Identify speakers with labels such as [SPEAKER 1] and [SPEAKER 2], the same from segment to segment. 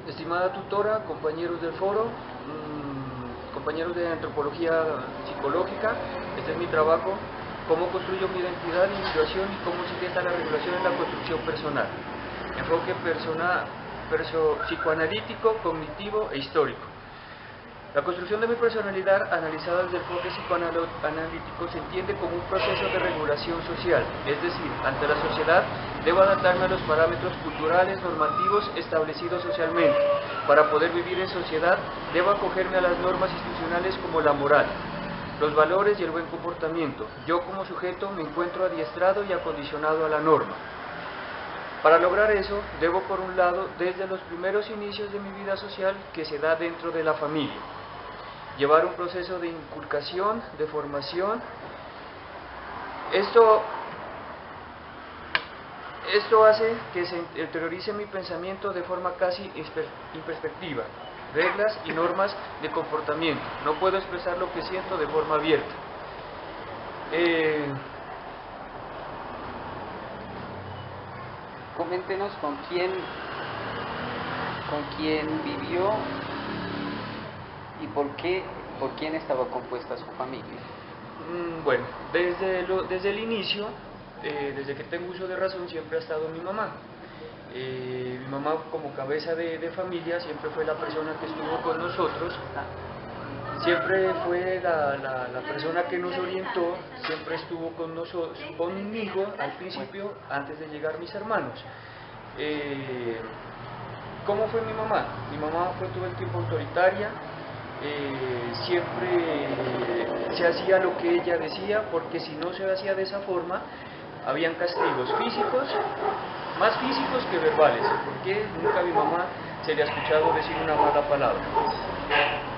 [SPEAKER 1] Estimada tutora, compañeros del foro, compañeros de antropología psicológica, este es mi trabajo: cómo construyo mi identidad, individuación y cómo se intenta la regulación en la construcción personal. Enfoque psicoanalítico, cognitivo e histórico. La construcción de mi personalidad, analizada desde el enfoque psicoanalítico, se entiende como un proceso de regulación social, es decir, ante la sociedad debo adaptarme a los parámetros culturales, normativos establecidos socialmente. Para poder vivir en sociedad debo acogerme a las normas institucionales como la moral, los valores y el buen comportamiento. Yo como sujeto me encuentro adiestrado y acondicionado a la norma. Para lograr eso, debo por un lado, desde los primeros inicios de mi vida social que se da dentro de la familia, llevar un proceso de inculcación, de formación. Esto hace que se interiorice mi pensamiento de forma casi imperspectiva, reglas y normas de comportamiento. No puedo expresar lo que siento de forma abierta.
[SPEAKER 2] Coméntenos con quién vivió y por quién estaba compuesta su familia.
[SPEAKER 1] Bueno, desde el inicio, desde que tengo uso de razón, siempre ha estado mi mamá. Mi mamá, como cabeza de familia, siempre fue la persona que estuvo con nosotros, siempre fue la persona que nos orientó, siempre estuvo conmigo al principio, antes de llegar mis hermanos. ¿Cómo fue mi mamá? Mi mamá fue todo el tiempo autoritaria. Siempre se hacía lo que ella decía, porque si no se hacía de esa forma, habían castigos físicos, más físicos que verbales, porque nunca a mi mamá se le ha escuchado decir una mala palabra.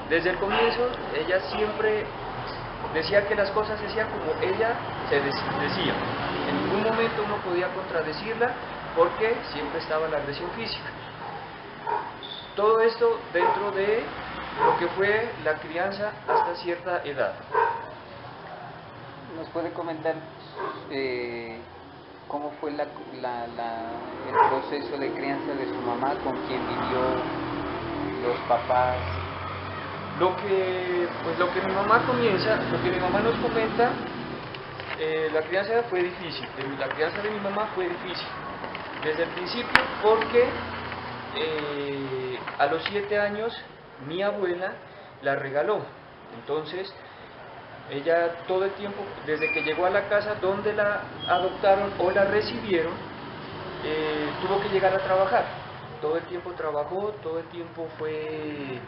[SPEAKER 1] Desde el comienzo, ella siempre decía que las cosas se hacían como ella se decía. En ningún momento uno podía contradecirla, porque siempre estaba la agresión física. Todo esto dentro de lo que fue la crianza hasta cierta edad.
[SPEAKER 2] ¿Nos puede comentar cómo fue el proceso de crianza de su mamá, con quién vivió, los papás?
[SPEAKER 1] Lo que mi mamá nos comenta, la crianza fue difícil. La crianza de mi mamá fue difícil desde el principio, porque a los 7 años mi abuela la regaló. Entonces ella todo el tiempo, desde que llegó a la casa donde la adoptaron o la recibieron, tuvo que llegar a trabajar. Todo el tiempo trabajó, todo el tiempo fue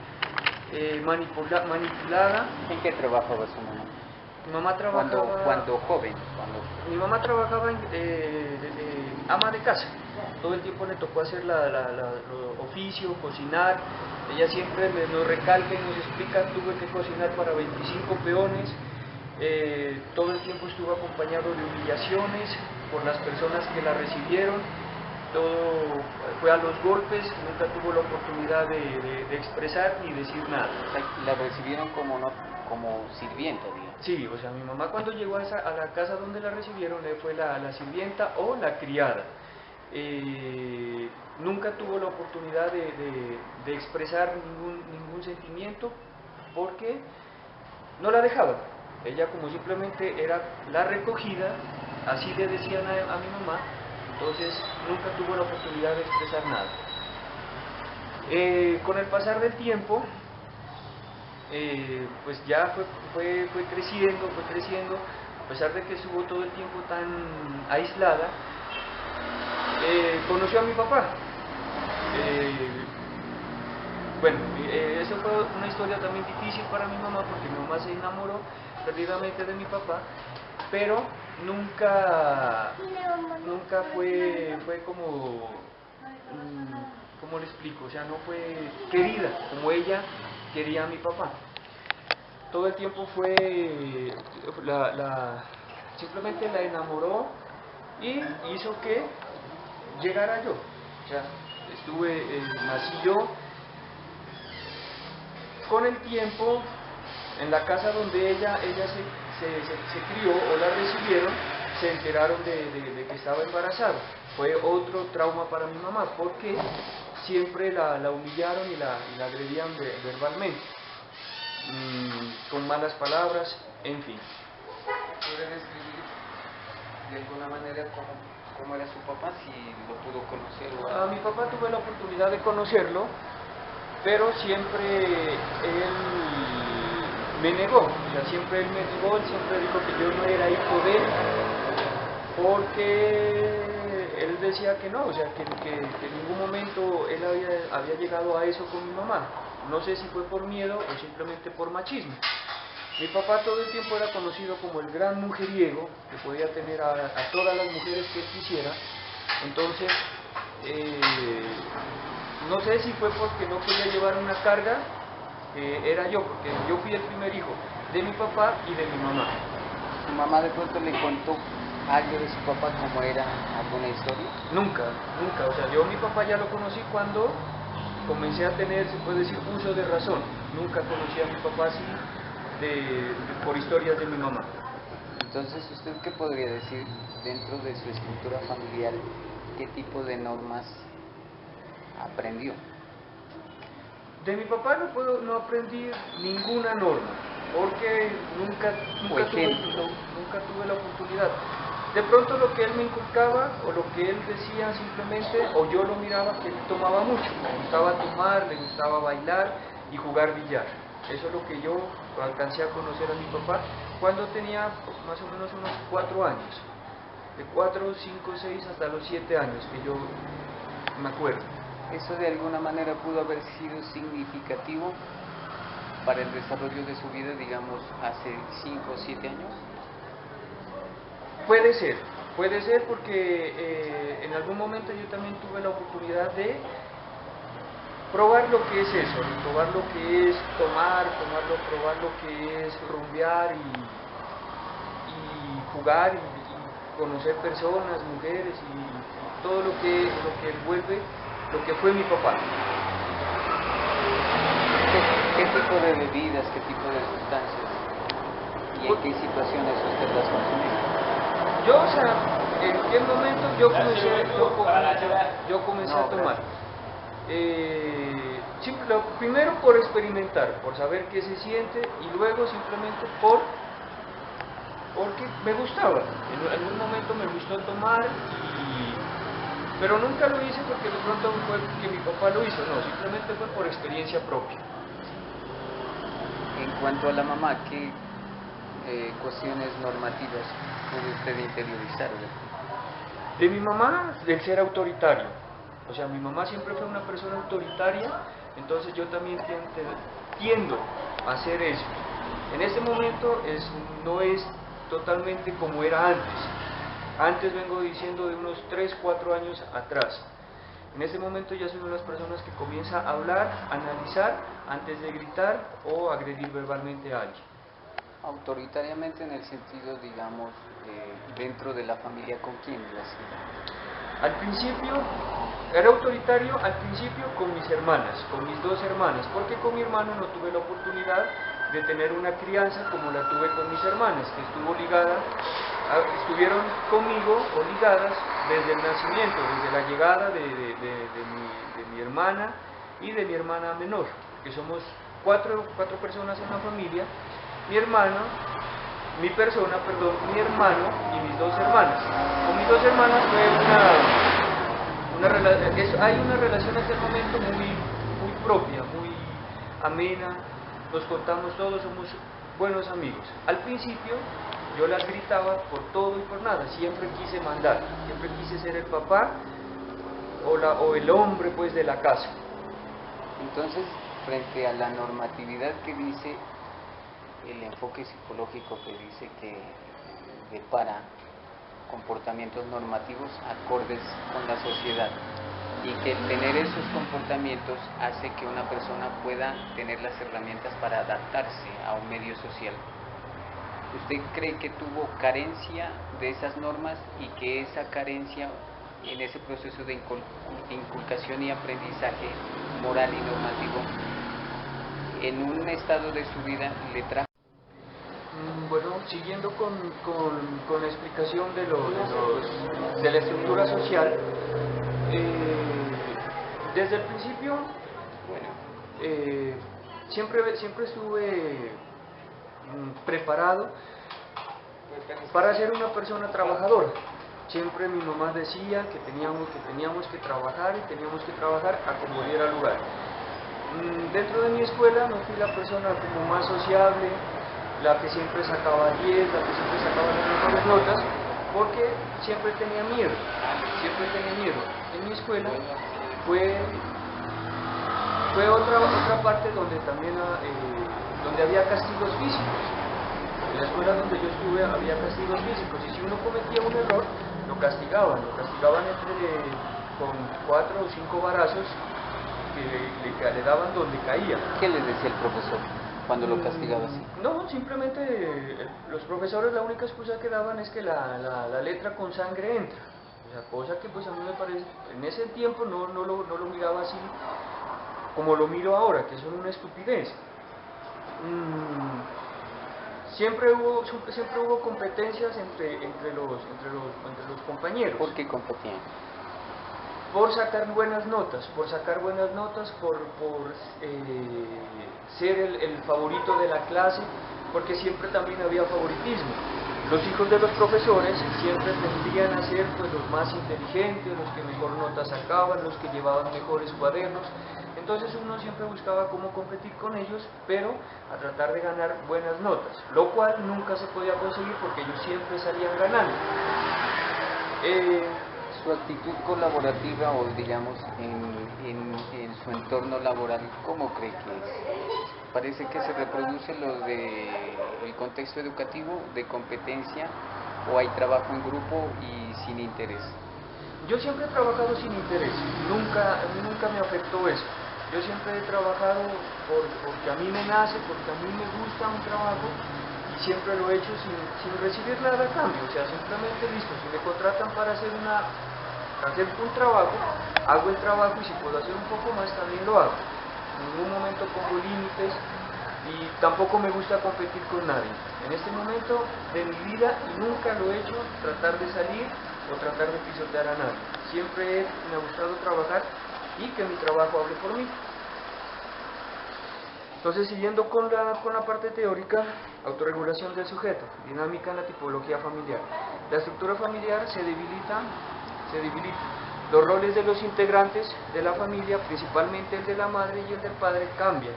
[SPEAKER 1] manipulada.
[SPEAKER 2] ¿En qué trabajaba su mamá?
[SPEAKER 1] Mi mamá trabajaba...
[SPEAKER 2] Cuando joven.
[SPEAKER 1] Mi mamá trabajaba ama de casa. Todo el tiempo le tocó hacer oficio, cocinar. Ella siempre nos recalca y nos explica: tuve que cocinar para 25 peones. Todo el tiempo estuvo acompañado de humillaciones por las personas que la recibieron. Todo fue a los golpes, nunca tuvo la oportunidad de expresar ni decir nada.
[SPEAKER 2] La recibieron como sirvienta, digamos.
[SPEAKER 1] Sí, o sea, mi mamá cuando llegó a la casa donde la recibieron, fue la sirvienta o la criada. Nunca tuvo la oportunidad de expresar ningún sentimiento, porque no la dejaban. Ella, como simplemente era la recogida, así le decían a mi mamá, entonces nunca tuvo la oportunidad de expresar nada. Con el pasar del tiempo, pues ya fue creciendo, a pesar de que estuvo todo el tiempo tan aislada. Conoció a mi papá. Eso fue una historia también difícil para mi mamá, porque mi mamá se enamoró perdidamente de mi papá, pero nunca fue como, ¿cómo le explico? O sea, no fue querida como ella quería a mi papá. Todo el tiempo fue, simplemente la enamoró y hizo que llegara yo. O sea, nací yo. Con el tiempo, en la casa donde ella se crió o la recibieron, se enteraron de que estaba embarazada. Fue otro trauma para mi mamá, porque siempre la humillaron y la agredían verbalmente, con malas palabras, en fin.
[SPEAKER 2] ¿Puede describir de alguna manera cómo era su papá, si lo pudo conocer?
[SPEAKER 1] A mi papá tuve la oportunidad de conocerlo, pero siempre él me negó, o sea, siempre él me negó, él siempre dijo que yo no era hijo de él, porque él decía que no, o sea, que en ningún momento él había llegado a eso con mi mamá. No sé si fue por miedo o simplemente por machismo. Mi papá todo el tiempo era conocido como el gran mujeriego, que podía tener a todas las mujeres que él quisiera. Entonces, no sé si fue porque no quería llevar una carga, era yo, porque yo fui el primer hijo de mi papá y de mi mamá.
[SPEAKER 2] ¿Su mamá de pronto le contó algo de su papá, cómo era, alguna historia?
[SPEAKER 1] Nunca, nunca. O sea, yo a mi papá ya lo conocí cuando comencé a tener, se puede decir, uso de razón. Nunca conocí a mi papá así por historias de mi mamá.
[SPEAKER 2] Entonces, ¿usted qué podría decir dentro de su estructura familiar? ¿Qué tipo de normas aprendió?
[SPEAKER 1] De mi papá no aprendí ninguna norma, porque nunca tuve la oportunidad. De pronto lo que él me inculcaba, o lo que él decía simplemente, o yo lo miraba, que él tomaba mucho. Le gustaba tomar, le gustaba bailar y jugar billar. Eso es lo que yo alcancé a conocer a mi papá cuando tenía más o menos unos 4 años. De 4, 5, 6 hasta los 7 años, que yo me acuerdo.
[SPEAKER 2] ¿Eso de alguna manera pudo haber sido significativo para el desarrollo de su vida, digamos, hace 5 o 7 años?
[SPEAKER 1] Puede ser porque en algún momento yo también tuve la oportunidad de probar lo que es eso, probar lo que es tomar, probar lo que es rumbear y jugar y conocer personas, mujeres y todo lo que envuelve lo que fue mi papá.
[SPEAKER 2] ¿Qué tipo de bebidas, qué tipo de sustancias y en qué situaciones usted las consumía?
[SPEAKER 1] Yo, o sea, en qué momento yo comencé a tomar. Lo primero por experimentar, por saber qué se siente, y luego simplemente porque me gustaba. En algún momento me gustó tomar, pero nunca lo hice porque de pronto fue que mi papá lo hizo, no, simplemente fue por experiencia propia.
[SPEAKER 2] En cuanto a la mamá, ¿qué cuestiones normativas puede usted interiorizar?
[SPEAKER 1] De mi mamá, del ser autoritario. O sea, mi mamá siempre fue una persona autoritaria, entonces yo también tiendo a hacer eso. En este momento no es totalmente como era antes. Antes vengo diciendo de unos 3, 4 años atrás. En este momento ya soy una de las personas que comienza a hablar, a analizar antes de gritar o agredir verbalmente a alguien.
[SPEAKER 2] Autoritariamente en el sentido, digamos, dentro de la familia, ¿con quién lo hacía?
[SPEAKER 1] Al principio, era autoritario al principio con mis hermanas, con mis 2 hermanas, porque con mi hermano no tuve la oportunidad de tener una crianza como la tuve con mis hermanas, que estuvieron conmigo o ligadas desde el nacimiento, desde la llegada de mi hermana y de mi hermana menor, que somos cuatro personas en la familia, mi hermano, mi hermano y mis 2 hermanas. Con mis 2 hermanas hay una relación hasta el momento muy propia, muy amena, nos contamos todos, somos buenos amigos. Al principio yo las gritaba por todo y por nada, siempre quise mandar, siempre quise ser el papá o el hombre pues de la casa.
[SPEAKER 2] Entonces, frente a la normatividad que dice, el enfoque psicológico que dice que depara comportamientos normativos acordes con la sociedad, y que tener esos comportamientos hace que una persona pueda tener las herramientas para adaptarse a un medio social. ¿Usted cree que tuvo carencia de esas normas y que esa carencia en ese proceso de inculcación y aprendizaje moral y normativo en un estado de su vida le trajo?
[SPEAKER 1] Bueno, siguiendo con la explicación de la estructura social, Desde el principio,
[SPEAKER 2] Bueno,
[SPEAKER 1] siempre estuve preparado para ser una persona trabajadora. Siempre mi mamá decía que teníamos que trabajar y teníamos que trabajar a como diera lugar. Dentro de mi escuela no fui la persona como más sociable, la que siempre sacaba 10, la que siempre sacaba las mejores notas, porque siempre tenía miedo. En mi escuela fue otra parte donde también donde había castigos físicos. En la escuela donde yo estuve había castigos físicos, y si uno cometía un error, lo castigaban con 4 o 5 varazos que le daban donde caía.
[SPEAKER 2] ¿qué les decía el profesor cuando lo castigaba así?
[SPEAKER 1] No, simplemente los profesores la única excusa que daban es que la letra con sangre entra. O sea, cosa que pues a mí me parece, en ese tiempo no lo miraba así como lo miro ahora, que son una estupidez. Siempre hubo competencias entre los compañeros.
[SPEAKER 2] ¿Por qué competían?
[SPEAKER 1] Por sacar buenas notas, por ser el favorito de la clase, porque siempre también había favoritismo. Los hijos de los profesores siempre tendían a ser pues los más inteligentes, los que mejor notas sacaban, los que llevaban mejores cuadernos. Entonces uno siempre buscaba cómo competir con ellos, pero a tratar de ganar buenas notas, lo cual nunca se podía conseguir porque ellos siempre salían ganando.
[SPEAKER 2] Su actitud colaborativa, o digamos en su entorno laboral, ¿cómo cree que es? Parece que se reproduce lo del contexto educativo, de competencia, o hay trabajo en grupo y sin interés.
[SPEAKER 1] Yo siempre he trabajado sin interés, a mí nunca me afectó eso. Yo siempre he trabajado porque a mí me nace, porque a mí me gusta un trabajo, y siempre lo he hecho sin recibir nada a cambio. O sea, simplemente listo, si me contratan para hacer un trabajo, hago el trabajo, y si puedo hacer un poco más también lo hago. En ningún momento pongo límites y tampoco me gusta competir con nadie. En este momento de mi vida, y nunca lo he hecho, tratar de salir o tratar de pisotear a nadie. Siempre me ha gustado trabajar y que mi trabajo hable por mí. Entonces, siguiendo con la parte teórica, autorregulación del sujeto, dinámica en la tipología familiar. La estructura familiar se debilita. Los roles de los integrantes de la familia, principalmente el de la madre y el del padre, cambian.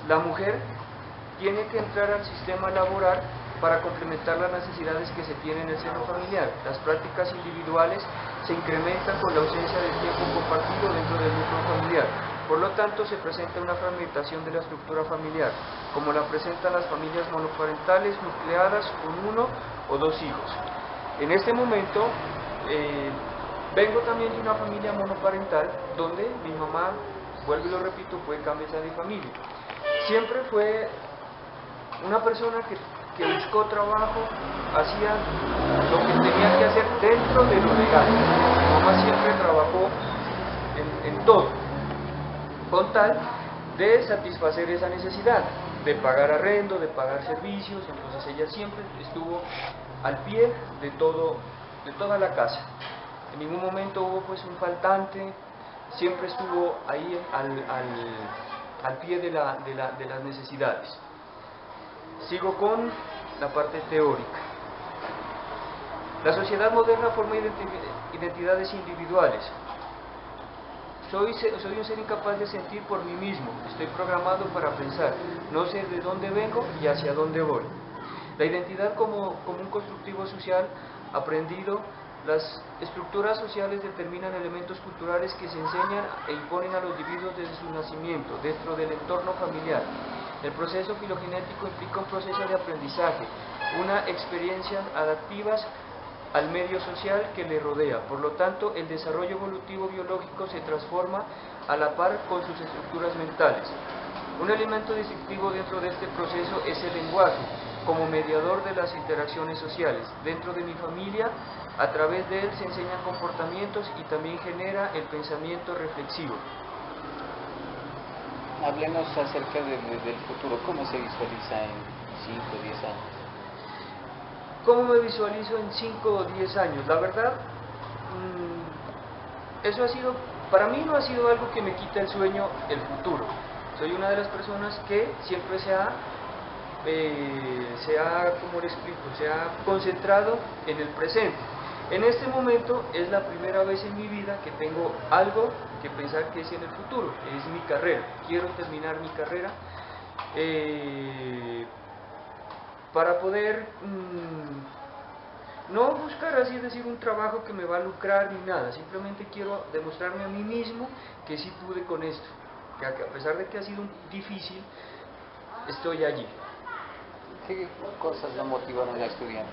[SPEAKER 1] La mujer tiene que entrar al sistema laboral para complementar las necesidades que se tienen en el seno familiar. Las prácticas individuales se incrementan con la ausencia del tiempo compartido dentro del núcleo familiar. Por lo tanto, se presenta una fragmentación de la estructura familiar, como la presentan las familias monoparentales nucleadas con 1 o 2 hijos. En este momento, vengo también de una familia monoparental donde mi mamá, vuelvo y lo repito, fue cabeza de familia. Siempre fue una persona que buscó trabajo, hacía lo que tenía que hacer dentro de lo legal. Mi mamá siempre trabajó en todo, con tal de satisfacer esa necesidad, de pagar arrendo, de pagar servicios. Entonces ella siempre estuvo al pie de toda la casa. En ningún momento hubo pues un faltante, siempre estuvo ahí al pie de las necesidades. Sigo con la parte teórica. La sociedad moderna forma identidades individuales. Soy un ser incapaz de sentir por mí mismo, estoy programado para pensar, no sé de dónde vengo y hacia dónde voy. La identidad como un constructivo social aprendido. Las estructuras sociales determinan elementos culturales que se enseñan e imponen a los individuos desde su nacimiento, dentro del entorno familiar. El proceso filogenético implica un proceso de aprendizaje, unas experiencias adaptivas al medio social que le rodea. Por lo tanto, el desarrollo evolutivo biológico se transforma a la par con sus estructuras mentales. Un elemento distintivo dentro de este proceso es el lenguaje, como mediador de las interacciones sociales. Dentro de mi familia, a través de él se enseñan comportamientos y también genera el pensamiento reflexivo.
[SPEAKER 2] Hablemos acerca del futuro. ¿Cómo se visualiza en 5 o 10 años?
[SPEAKER 1] ¿Cómo me visualizo en 5 o 10 años? La verdad, eso ha sido para mí no ha sido algo que me quita el sueño el futuro. Soy una de las personas que siempre se ha, ¿cómo le explico?, se ha concentrado en el presente. En este momento es la primera vez en mi vida que tengo algo que pensar que es en el futuro, es mi carrera. Quiero terminar mi carrera para poder no buscar, así decir, un trabajo que me va a lucrar ni nada. Simplemente quiero demostrarme a mí mismo que sí pude con esto, que a pesar de que ha sido difícil, estoy allí.
[SPEAKER 2] ¿Qué cosas lo motivaron a estudiar?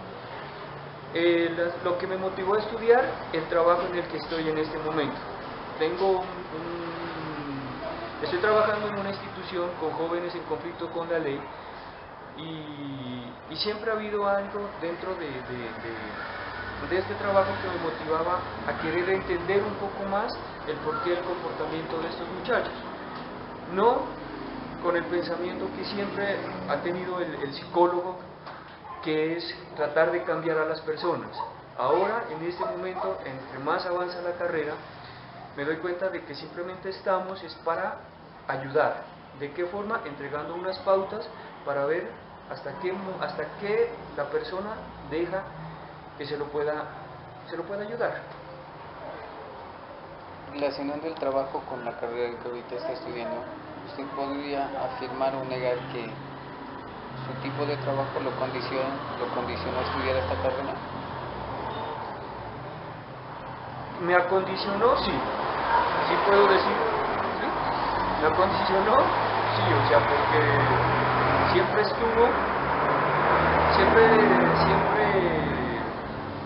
[SPEAKER 1] Lo que me motivó a estudiar, el trabajo en el que estoy en este momento. Estoy trabajando en una institución con jóvenes en conflicto con la ley y siempre ha habido algo dentro de este trabajo que me motivaba a querer entender un poco más el porqué del comportamiento de estos muchachos. No con el pensamiento que siempre ha tenido el psicólogo, que es tratar de cambiar a las personas. Ahora, en este momento, entre más avanza la carrera, me doy cuenta de que simplemente estamos es para ayudar. ¿De qué forma? Entregando unas pautas para ver hasta qué la persona deja que se lo pueda ayudar.
[SPEAKER 2] Relacionando el trabajo con la carrera que ahorita está estudiando, ¿usted podría afirmar o negar que su tipo de trabajo lo condicionó a estudiar esta carrera?
[SPEAKER 1] ¿Me acondicionó? Sí. Sí puedo decir, ¿sí? ¿Me acondicionó? Sí, o sea, porque siempre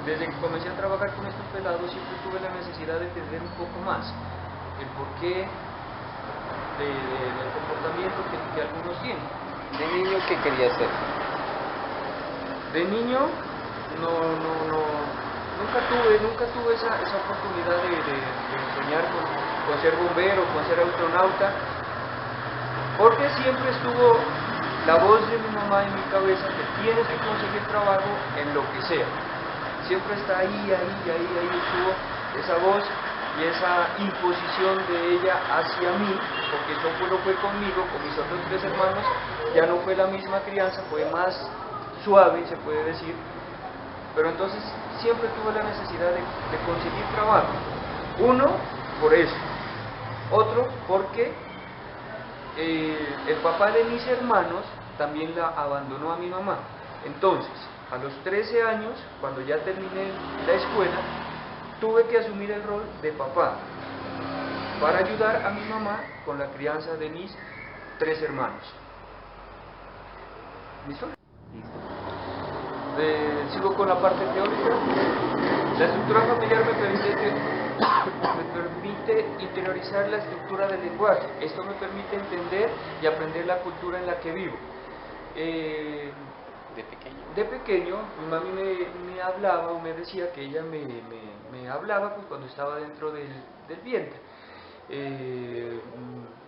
[SPEAKER 1] desde que comencé a trabajar con estos pelados, siempre tuve la necesidad de entender un poco más el porqué del comportamiento que algunos tienen.
[SPEAKER 2] ¿De niño qué quería ser?
[SPEAKER 1] De niño, nunca tuve esa oportunidad de soñar con ser bombero, con ser astronauta, porque siempre estuvo la voz de mi mamá en mi cabeza que tienes que conseguir trabajo en lo que sea. Siempre está ahí estuvo esa voz y esa imposición de ella hacia mí, porque eso no fue conmigo, con mis otros 3 hermanos, ya no fue la misma crianza, fue más suave, se puede decir, pero entonces siempre tuve la necesidad de conseguir trabajo. Uno, por eso. Otro, porque el papá de mis hermanos también la abandonó a mi mamá. Entonces, a los 13 años, cuando ya terminé la escuela, tuve que asumir el rol de papá para ayudar a mi mamá con la crianza de mis 3 hermanos. ¿Listo? Sigo con la parte teórica. La estructura familiar me permite interiorizar la estructura del lenguaje. Esto me permite entender y aprender la cultura en la que vivo. De pequeño, mi mami me hablaba o me decía que ella me hablaba pues, cuando estaba dentro del vientre.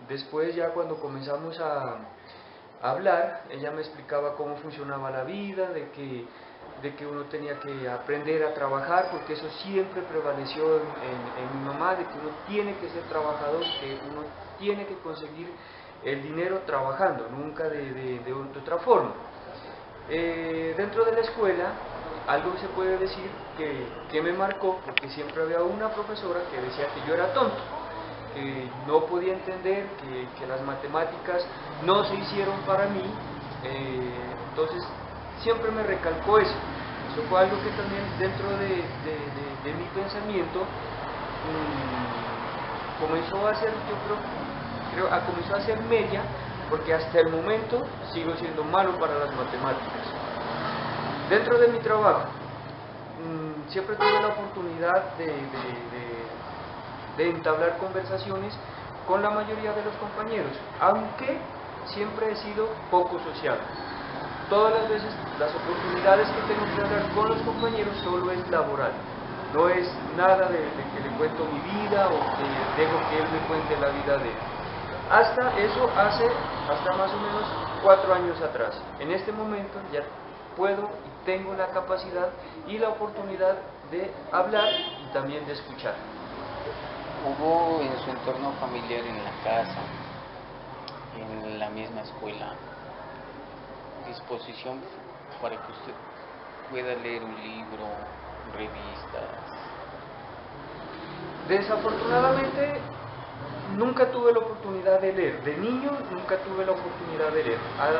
[SPEAKER 1] Después ya cuando comenzamos a hablar, ella me explicaba cómo funcionaba la vida, de que uno tenía que aprender a trabajar, porque eso siempre prevaleció en mi mamá, de que uno tiene que ser trabajador, que uno tiene que conseguir el dinero trabajando, nunca de otra forma. Dentro de la escuela, algo se puede decir que me marcó, porque siempre había una profesora que decía que yo era tonto, que no podía entender, que las matemáticas no se hicieron para mí, entonces siempre me recalcó eso. Eso fue algo que también dentro de mi pensamiento comenzó a ser, comenzó a ser media, porque hasta el momento sigo siendo malo para las matemáticas. Dentro de mi trabajo, siempre tuve la oportunidad de entablar conversaciones con la mayoría de los compañeros, aunque siempre he sido poco sociable. Todas las veces, las oportunidades que tengo que hablar con los compañeros solo es laboral, no es nada de que le cuento mi vida o que dejo que él me cuente la vida de él. Hasta más o menos 4 años atrás. En este momento ya puedo y tengo la capacidad y la oportunidad de hablar y también de escuchar.
[SPEAKER 2] ¿Hubo en su entorno familiar, en la casa, en la misma escuela, disposición para que usted pueda leer un libro, revistas?
[SPEAKER 1] Desafortunadamente, nunca tuve la oportunidad de leer. De niño nunca tuve la oportunidad de leer, a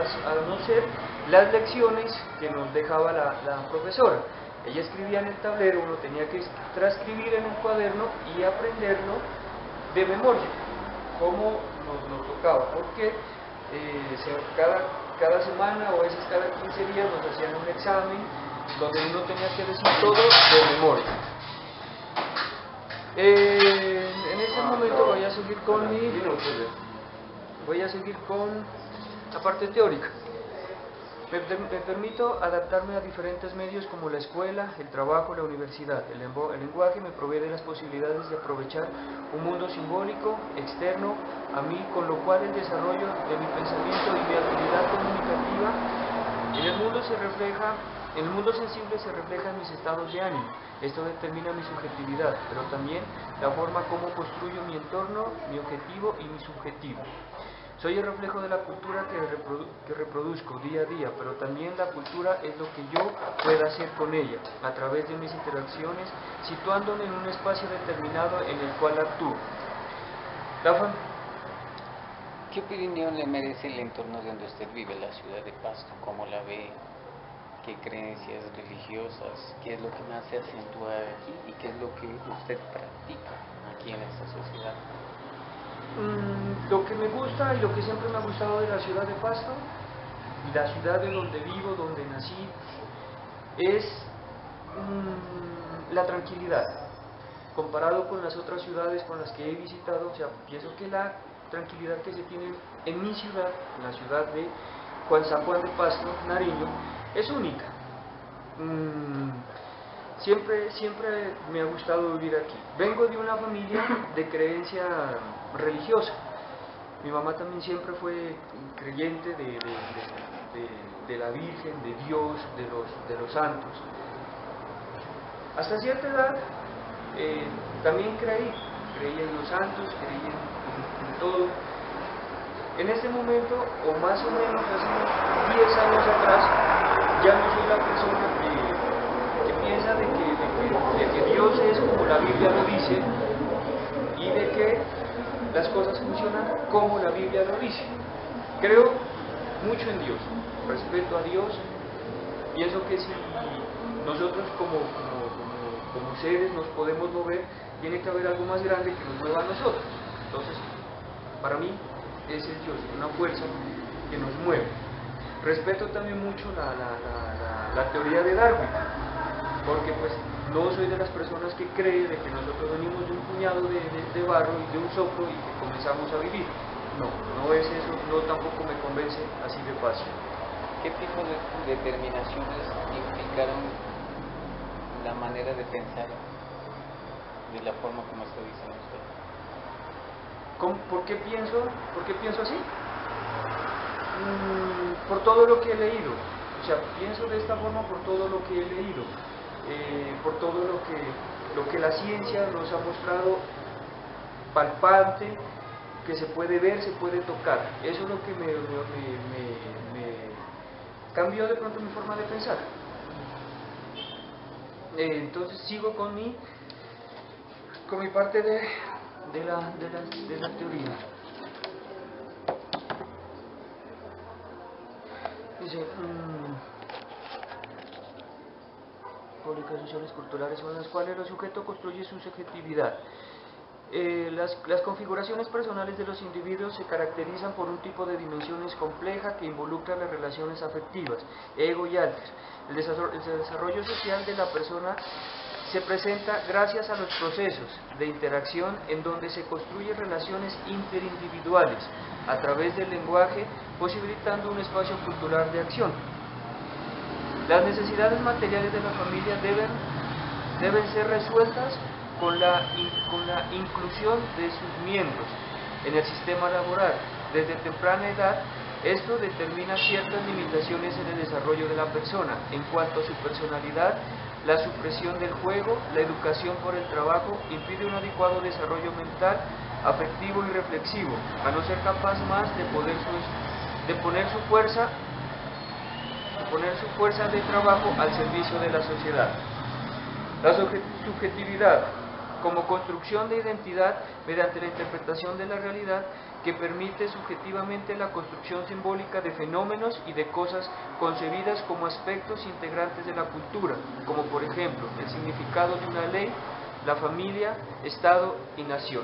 [SPEAKER 1] no ser las lecciones que nos dejaba la profesora. Ella escribía en el tablero, uno tenía que transcribir en el cuaderno y aprenderlo de memoria, como nos tocaba, porque cada semana o a veces cada 15 días nos hacían un examen donde uno tenía que decir todo de memoria. En ese momento voy a seguir con la parte teórica. Me permito adaptarme a diferentes medios como la escuela, el trabajo, la universidad. El lenguaje me provee de las posibilidades de aprovechar un mundo simbólico, externo a mí, con lo cual el desarrollo de mi pensamiento y mi habilidad comunicativa en el mundo sensible se refleja en mis estados de ánimo. Esto determina mi subjetividad, pero también la forma como construyo mi entorno, mi objetivo y mi subjetivo. Soy el reflejo de la cultura que reproduzco día a día, pero también la cultura es lo que yo pueda hacer con ella, a través de mis interacciones, situándome en un espacio determinado en el cual actúo.
[SPEAKER 2] ¿Qué opinión le merece el entorno donde usted vive, la ciudad de Pasto? ¿Cómo la ve? ¿Qué creencias religiosas? ¿Qué es lo que más se acentúa aquí? ¿Y qué es lo que usted practica aquí en esta sociedad?
[SPEAKER 1] Lo que me gusta y lo que siempre me ha gustado de la ciudad de Pasto, y la ciudad de donde vivo, donde nací, es la tranquilidad. Comparado con las otras ciudades con las que he visitado, o sea, pienso que la tranquilidad que se tiene en mi ciudad, en la ciudad de San Juan de Pasto, Nariño, es única. Siempre me ha gustado vivir aquí. Vengo de una familia de creencia religiosa. Mi mamá también siempre fue creyente de la Virgen, de Dios, de los santos. Hasta cierta edad también creí en los santos, creí en todo. En este momento, o más o menos hace 10 años atrás, ya no soy la persona que piensa de que Dios es como la Biblia lo dice y de que las cosas funcionan como la Biblia lo dice. Creo mucho en Dios, respeto a Dios, pienso que si nosotros como seres nos podemos mover, tiene que haber algo más grande que nos mueva a nosotros. Entonces, para mí, ese es Dios, una fuerza que nos mueve. Respeto también mucho la teoría de Darwin, porque pues no soy de las personas que creen de que nosotros venimos de un puñado de barro y de un soplo y que comenzamos a vivir. No es eso, no tampoco me convence así de fácil.
[SPEAKER 2] ¿Qué tipo de determinaciones implicaron la manera de pensar de la forma como está diciendo usted?
[SPEAKER 1] ¿Por qué pienso así? Por todo lo que he leído. O sea, pienso de esta forma por todo lo que he leído, por todo lo que la ciencia nos ha mostrado palpable, que se puede ver, se puede tocar. Eso es lo que me cambió de pronto mi forma de pensar. Entonces sigo con mi parte de la teoría. Dice, públicas, sociales, culturales, son las cuales el sujeto construye su subjetividad. Las configuraciones personales de los individuos se caracterizan por un tipo de dimensiones compleja que involucra las relaciones afectivas, ego y alter. El desarrollo social de la persona se presenta gracias a los procesos de interacción en donde se construyen relaciones interindividuales a través del lenguaje, posibilitando un espacio cultural de acción. Las necesidades materiales de la familia deben ser resueltas con la inclusión de sus miembros en el sistema laboral. Desde temprana edad, esto determina ciertas limitaciones en el desarrollo de la persona en cuanto a su personalidad, la supresión del juego, la educación por el trabajo, impide un adecuado desarrollo mental, afectivo y reflexivo, a no ser capaz más de poner su fuerza de trabajo al servicio de la sociedad. La subjetividad, como construcción de identidad mediante la interpretación de la realidad, que permite subjetivamente la construcción simbólica de fenómenos y de cosas concebidas como aspectos integrantes de la cultura, como por ejemplo el significado de una ley, la familia, Estado y nación.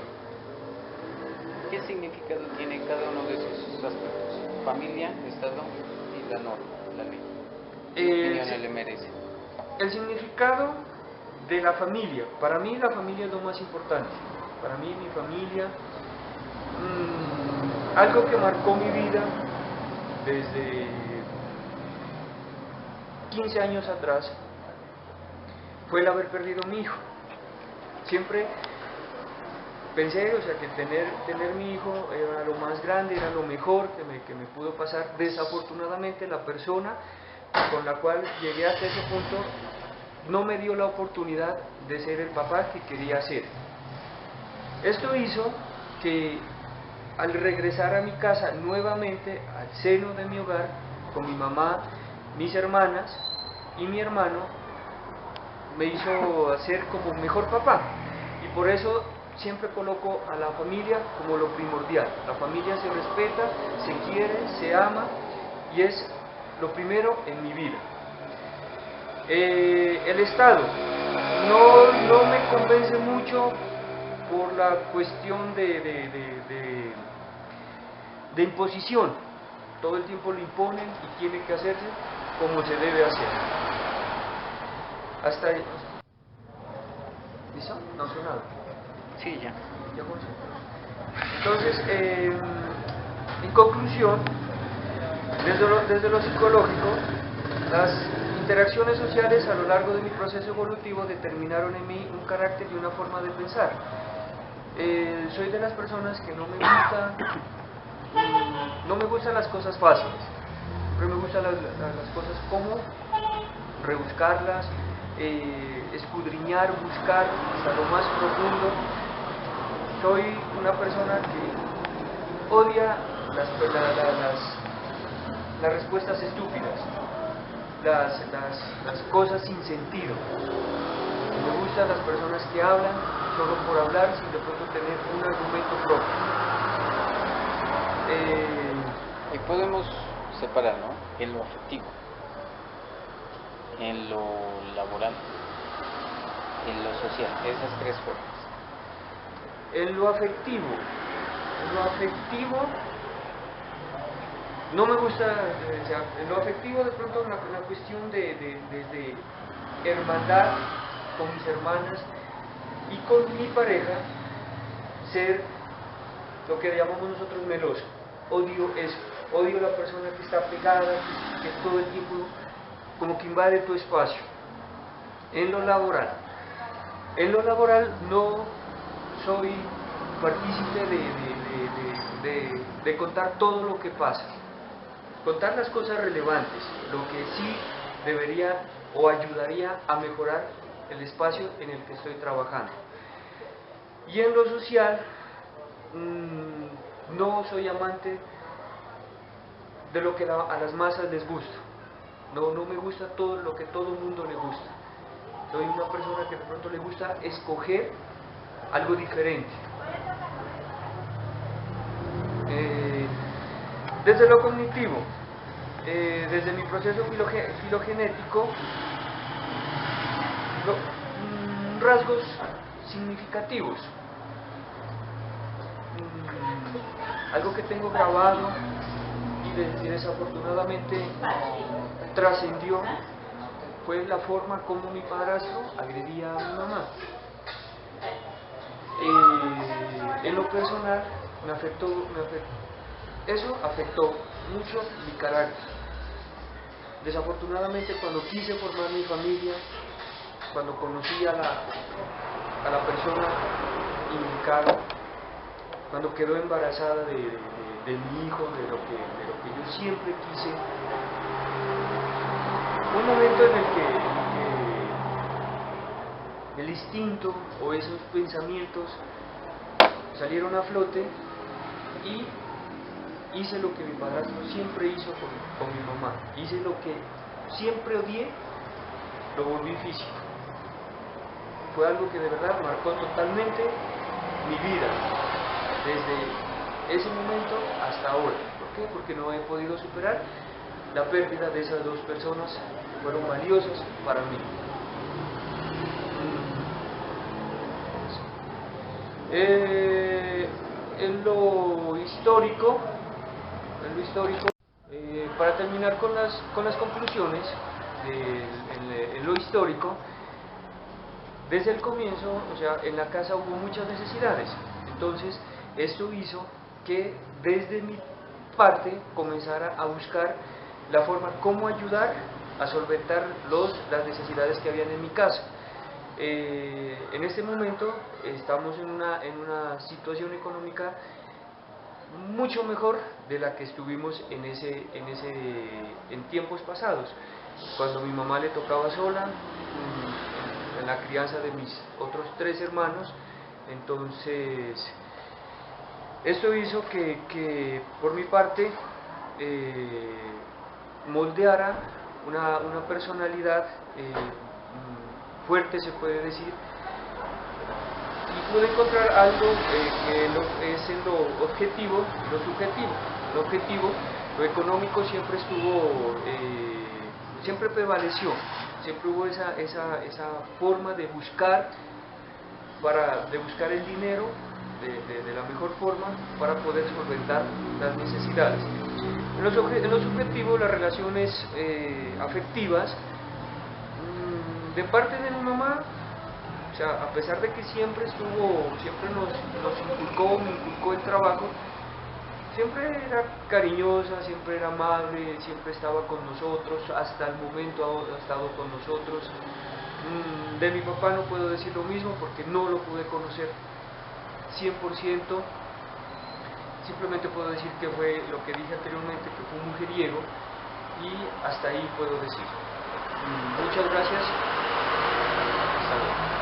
[SPEAKER 2] ¿Qué significado tiene cada uno de esos aspectos? Familia, Estado y la norma, la ley. ¿Qué opinión le merece?
[SPEAKER 1] El significado de la familia, para mí la familia es lo más importante. Para mí mi familia, algo que marcó mi vida desde 15 años atrás fue el haber perdido a mi hijo. Siempre pensé, o sea, que tener mi hijo era lo más grande, era lo mejor que me pudo pasar. Desafortunadamente la persona con la cual llegué hasta ese punto no me dio la oportunidad de ser el papá que quería ser. Esto hizo que al regresar a mi casa nuevamente, al seno de mi hogar, con mi mamá, mis hermanas y mi hermano, me hizo ser como mejor papá. Y por eso siempre coloco a la familia como lo primordial. La familia se respeta, se quiere, se ama y es lo primero en mi vida. El Estado no me convence mucho por la cuestión de imposición. Todo el tiempo lo imponen y tiene que hacerse como se debe hacer. Hasta ahí. ¿Listo? No sé nada.
[SPEAKER 2] Sí, ya.
[SPEAKER 1] Entonces, en conclusión, desde lo psicológico, las interacciones sociales a lo largo de mi proceso evolutivo determinaron en mí un carácter y una forma de pensar. Soy de las personas que no me gustan las cosas fáciles. Siempre me gustan las cosas como rebuscarlas, escudriñar, buscar hasta lo más profundo. Soy una persona que odia las respuestas estúpidas, las cosas sin sentido. Me gustan las personas que hablan solo por hablar sin de pronto tener un argumento propio.
[SPEAKER 2] Y podemos separar, ¿no? En lo afectivo, en lo laboral, en lo social, esas tres formas.
[SPEAKER 1] En lo afectivo no me gusta, o sea, en lo afectivo de pronto la cuestión desde hermandad con mis hermanas y con mi pareja, ser lo que llamamos nosotros meloso. Odio eso, odio la persona que está pegada, que todo el tiempo como que invade tu espacio. En lo laboral no soy partícipe de contar todo lo que pasa, contar las cosas relevantes, lo que sí debería o ayudaría a mejorar el espacio en el que estoy trabajando. Y en lo social, no soy amante de lo que a las masas les gusta. No me gusta todo lo que todo el mundo le gusta. Soy una persona que de pronto le gusta escoger algo diferente. Desde lo cognitivo, desde mi proceso filogenético, rasgos significativos. Algo que tengo grabado y desafortunadamente trascendió fue la forma como mi padrastro agredía a mi mamá. En lo personal eso afectó mucho mi carácter. Desafortunadamente, cuando quise formar mi familia, cuando conocí a la persona indicada, cuando quedó embarazada de mi hijo, de lo que yo siempre quise, un momento en el que el instinto o esos pensamientos salieron a flote y hice lo que mi padrastro siempre hizo con mi mamá. Hice lo que siempre odié, lo volví físico. Fue algo que de verdad marcó totalmente mi vida, desde ese momento hasta ahora. ¿Por qué? Porque no he podido superar la pérdida de esas dos personas que fueron valiosas para mí. En lo histórico, para terminar con las conclusiones, en lo histórico, desde el comienzo, o sea, en la casa hubo muchas necesidades. Entonces, esto hizo que desde mi parte comenzara a buscar la forma cómo ayudar a solventar las necesidades que habían en mi casa. En este momento estamos en una situación económica mucho mejor de la que estuvimos en tiempos pasados, cuando mi mamá le tocaba sola, en la crianza de mis otros 3 hermanos. Entonces, esto hizo que por mi parte moldeara una personalidad fuerte, se puede decir, y pude encontrar algo que es en lo objetivo y lo subjetivo. Lo objetivo, lo económico siempre siempre prevaleció, siempre hubo esa forma de buscar el dinero de la mejor forma para poder solventar las necesidades. En lo subjetivo, las relaciones afectivas, de parte de mi mamá, o sea, a pesar de que siempre me inculcó el trabajo, siempre era cariñosa, siempre era amable, siempre estaba con nosotros, hasta el momento ha estado con nosotros. De mi papá no puedo decir lo mismo porque no lo pude conocer 100%, simplemente puedo decir que fue lo que dije anteriormente, que fue un mujeriego, y hasta ahí puedo decir. Muchas gracias. Hasta luego.